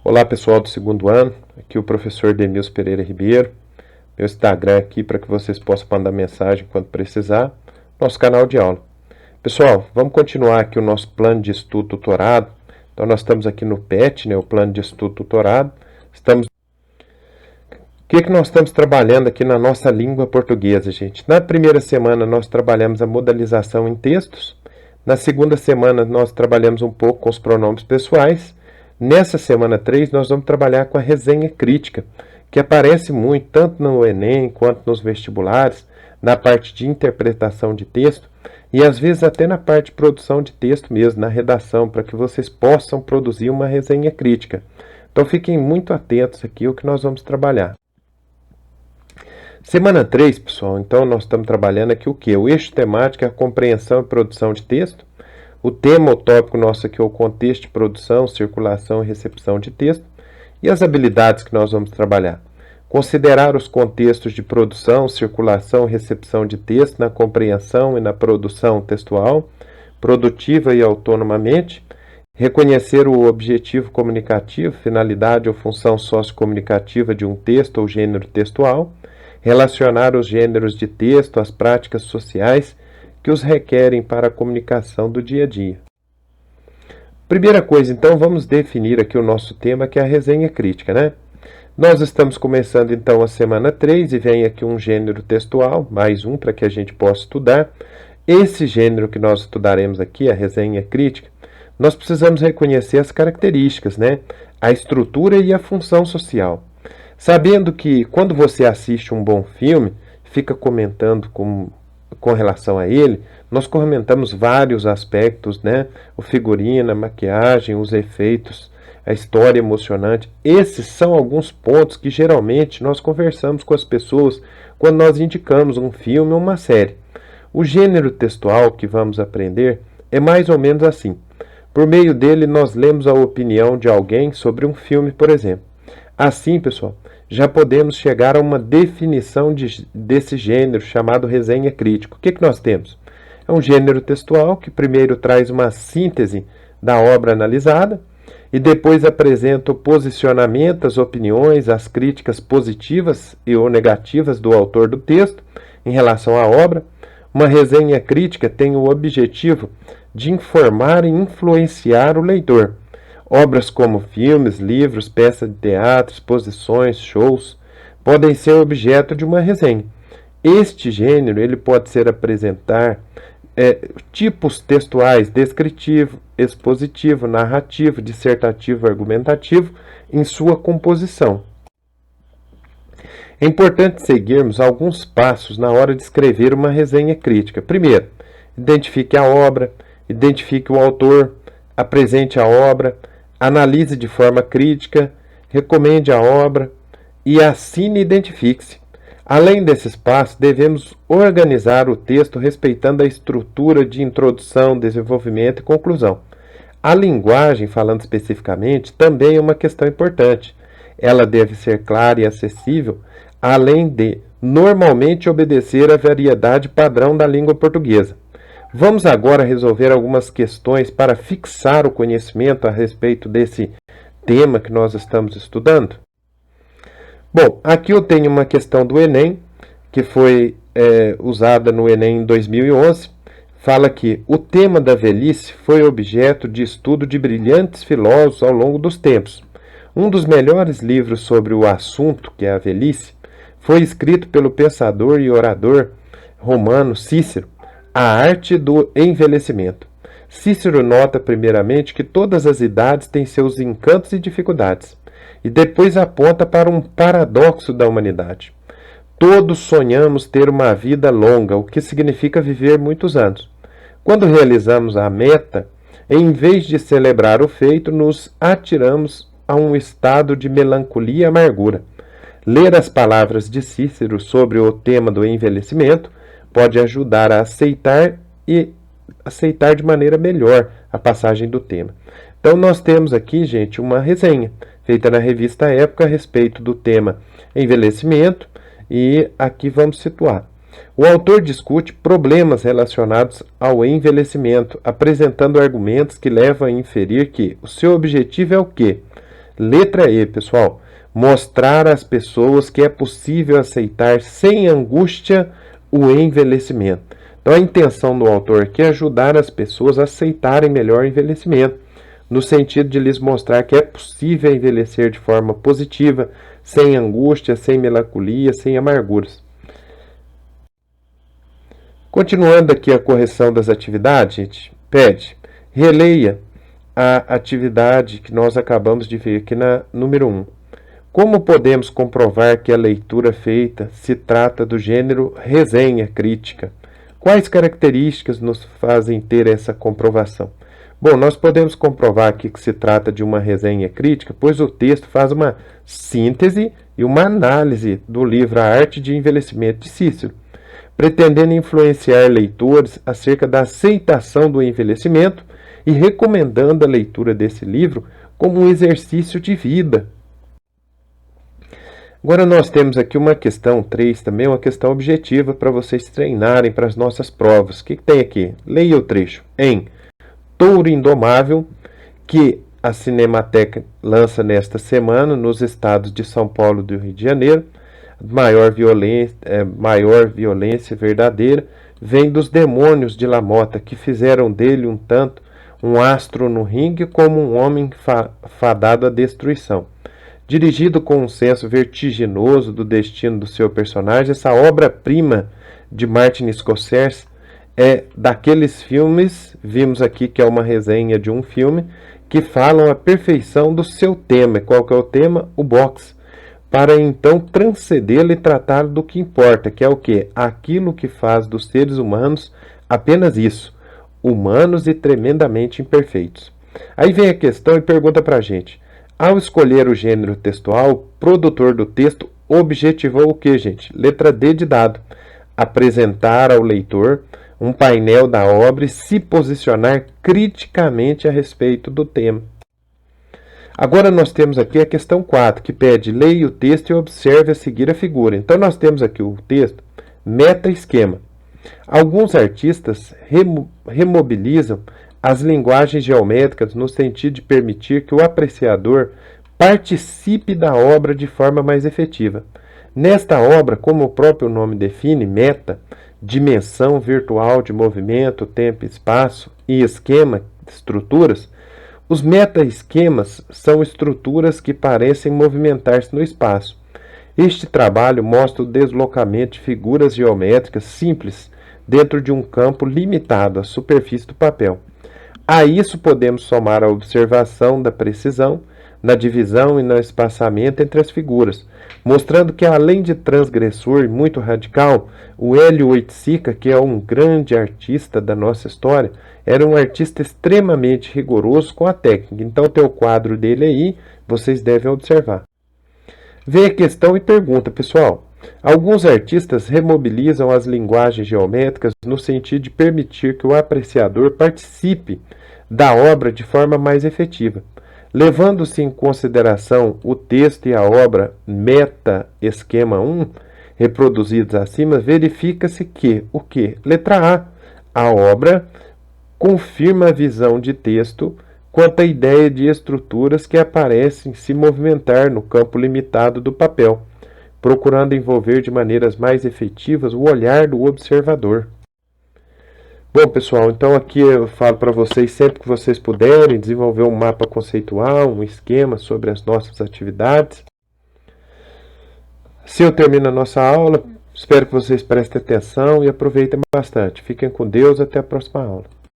Olá pessoal do segundo ano, aqui o professor Demilson Pereira Ribeiro, meu Instagram aqui para que vocês possam mandar mensagem quando precisar, nosso canal de aula. Pessoal, vamos continuar aqui o nosso plano de estudo tutorado. Então nós estamos aqui no PET, o plano de estudo tutorado. O que nós estamos trabalhando aqui na nossa língua portuguesa, gente? Na primeira semana nós trabalhamos a modalização em textos. Na segunda semana nós trabalhamos um pouco com os pronomes pessoais. Nessa semana 3 nós vamos trabalhar com a resenha crítica, que aparece muito tanto no Enem quanto nos vestibulares, na parte de interpretação de texto e às vezes até na parte de produção de texto mesmo, na redação, para que vocês possam produzir uma resenha crítica. Então fiquem muito atentos aqui ao que nós vamos trabalhar. Semana 3, pessoal, então nós estamos trabalhando aqui o que? O eixo temático é a compreensão e produção de texto. O tema, o tópico nosso aqui é o contexto de produção, circulação e recepção de texto. E as habilidades que nós vamos trabalhar. Considerar os contextos de produção, circulação e recepção de texto na compreensão e na produção textual, produtiva e autonomamente. Reconhecer o objetivo comunicativo, finalidade ou função sociocomunicativa de um texto ou gênero textual. Relacionar os gêneros de texto às práticas sociais que os requerem para a comunicação do dia a dia. Primeira coisa, então, vamos definir aqui o nosso tema, que é a resenha crítica, né? Nós estamos começando, então, a semana 3 e vem aqui um gênero textual, mais um para que a gente possa estudar. Esse gênero que nós estudaremos aqui, a resenha crítica, nós precisamos reconhecer as características, né? A estrutura e a função social. Sabendo que quando você assiste um bom filme, fica comentando com relação a ele, nós comentamos vários aspectos, né? O figurino, a maquiagem, os efeitos, a história emocionante. Esses são alguns pontos que geralmente nós conversamos com as pessoas quando nós indicamos um filme ou uma série. O gênero textual que vamos aprender é mais ou menos assim. Por meio dele, nós lemos a opinião de alguém sobre um filme, por exemplo. Assim, pessoal, já podemos chegar a uma definição desse gênero chamado resenha crítica. O que nós temos? É um gênero textual que primeiro traz uma síntese da obra analisada e depois apresenta o posicionamento, as opiniões, as críticas positivas e ou negativas do autor do texto em relação à obra. Uma resenha crítica tem o objetivo de informar e influenciar o leitor. Obras como filmes, livros, peças de teatro, exposições, shows, podem ser objeto de uma resenha. Este gênero ele pode ser apresentar tipos textuais descritivo, expositivo, narrativo, dissertativo, argumentativo em sua composição. É importante seguirmos alguns passos na hora de escrever uma resenha crítica. Primeiro, identifique a obra, identifique o autor, apresente a obra, analise de forma crítica, recomende a obra e assine e identifique-se. Além desses passos, devemos organizar o texto respeitando a estrutura de introdução, desenvolvimento e conclusão. A linguagem, falando especificamente, também é uma questão importante. Ela deve ser clara e acessível, além de normalmente obedecer à variedade padrão da língua portuguesa. Vamos agora resolver algumas questões para fixar o conhecimento a respeito desse tema que nós estamos estudando. Bom, aqui eu tenho uma questão do Enem, que foi usada no Enem em 2011. Fala que o tema da velhice foi objeto de estudo de brilhantes filósofos ao longo dos tempos. Um dos melhores livros sobre o assunto, que é a velhice, foi escrito pelo pensador e orador romano Cícero, A Arte do Envelhecimento. Cícero nota primeiramente que todas as idades têm seus encantos e dificuldades, e depois aponta para um paradoxo da humanidade. Todos sonhamos ter uma vida longa, o que significa viver muitos anos. Quando realizamos a meta, em vez de celebrar o feito, nos atiramos a um estado de melancolia e amargura. Ler as palavras de Cícero sobre o tema do envelhecimento pode ajudar a aceitar de maneira melhor a passagem do tema. Então nós temos aqui, gente, uma resenha feita na revista Época a respeito do tema envelhecimento e aqui vamos situar. O autor discute problemas relacionados ao envelhecimento, apresentando argumentos que levam a inferir que o seu objetivo é o quê? Letra E, pessoal. Mostrar às pessoas que é possível aceitar sem angústia o envelhecimento. Então, a intenção do autor aqui é ajudar as pessoas a aceitarem melhor o envelhecimento, no sentido de lhes mostrar que é possível envelhecer de forma positiva, sem angústia, sem melancolia, sem amarguras. Continuando aqui a correção das atividades, gente, pede, releia a atividade que nós acabamos de ver aqui na número 1. Como podemos comprovar que a leitura feita se trata do gênero resenha crítica? Quais características nos fazem ter essa comprovação? Bom, nós podemos comprovar aqui que se trata de uma resenha crítica, pois o texto faz uma síntese e uma análise do livro A Arte de Envelhecimento de Cícero, pretendendo influenciar leitores acerca da aceitação do envelhecimento e recomendando a leitura desse livro como um exercício de vida. Agora nós temos aqui uma questão 3 também, uma questão objetiva para vocês treinarem para as nossas provas. O que tem aqui? Leia o trecho. Em Touro Indomável, que a Cinemateca lança nesta semana nos estados de São Paulo e do Rio de Janeiro, maior violência verdadeira vem dos demônios de Lamota, que fizeram dele um tanto um astro no ringue como um homem fadado à destruição. Dirigido com um senso vertiginoso do destino do seu personagem, essa obra-prima de Martin Scorsese é daqueles filmes, vimos aqui que é uma resenha de um filme, que falam a perfeição do seu tema. Qual que é o tema? O boxe. Para então transcendê-lo e tratar do que importa, que é o quê? Aquilo que faz dos seres humanos apenas isso, humanos e tremendamente imperfeitos. Aí vem a questão e pergunta para a gente, ao escolher o gênero textual, o produtor do texto objetivou o que, gente? Letra D de dado. Apresentar ao leitor um painel da obra e se posicionar criticamente a respeito do tema. Agora nós temos aqui a questão 4, que pede, leia o texto e observe a seguir a figura. Então nós temos aqui o texto, meta-esquema. Alguns artistas remobilizam as linguagens geométricas no sentido de permitir que o apreciador participe da obra de forma mais efetiva. Nesta obra, como o próprio nome define, meta, dimensão virtual de movimento, tempo, espaço e esquema, estruturas, os meta-esquemas são estruturas que parecem movimentar-se no espaço. Este trabalho mostra o deslocamento de figuras geométricas simples dentro de um campo limitado à superfície do papel. A isso podemos somar a observação da precisão na divisão e no espaçamento entre as figuras, mostrando que, além de transgressor e muito radical, o Hélio Oiticica, que é um grande artista da nossa história, era um artista extremamente rigoroso com a técnica. Então, tem o quadro dele aí, vocês devem observar. Vem a questão e pergunta, pessoal. Alguns artistas remobilizam as linguagens geométricas no sentido de permitir que o apreciador participe da obra de forma mais efetiva. Levando-se em consideração o texto e a obra meta-esquema 1, reproduzidos acima, verifica-se que, o que? Letra A. A obra confirma a visão de texto quanto à ideia de estruturas que aparecem se movimentar no campo limitado do papel, procurando envolver de maneiras mais efetivas o olhar do observador. Bom, pessoal, então aqui eu falo para vocês, sempre que vocês puderem, desenvolver um mapa conceitual, um esquema sobre as nossas atividades. Se eu termino a nossa aula, espero que vocês prestem atenção e aproveitem bastante. Fiquem com Deus, até a próxima aula.